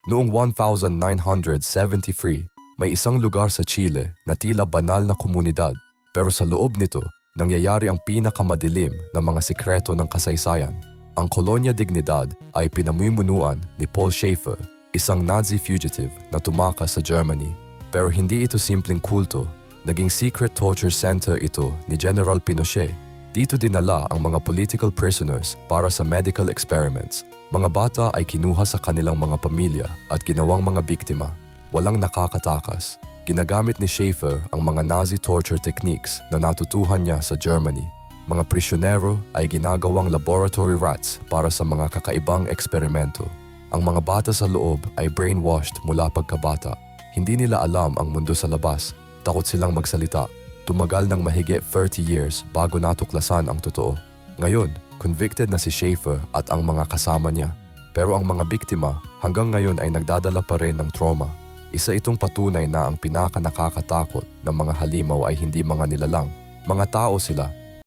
Noong 1973, may isang lugar sa Chile na tila banal na komunidad, pero sa loob nito, nangyayari ang pinakamadilim na mga sikreto ng kasaysayan. Ang Kolonya Dignidad ay pinamumunuan ni Paul Schaefer, isang Nazi fugitive na tumakas sa Germany. Pero hindi ito simpleng kulto, naging secret torture center ito ni General Pinochet. Dito dinala ang mga political prisoners para sa medical experiments. Mga bata ay kinuha sa kanilang mga pamilya at ginawang mga biktima. Walang nakakatakas. Ginagamit ni Schaefer ang mga Nazi torture techniques na natutuhan niya sa Germany. Mga prisyonero ay ginagawang laboratory rats para sa mga kakaibang eksperimento. Ang mga bata sa loob ay brainwashed mula pagkabata. Hindi nila alam ang mundo sa labas. Takot silang magsalita. Tumagal ng mahigit 30 years bago natuklasan ang totoo. Ngayon, convicted na si Schaefer at ang mga kasama niya. Pero ang mga biktima hanggang ngayon ay nagdadala pa rin ng trauma. Isa itong patunay na ang pinaka-nakakatakot ng mga halimaw ay hindi mga nilalang. Mga tao sila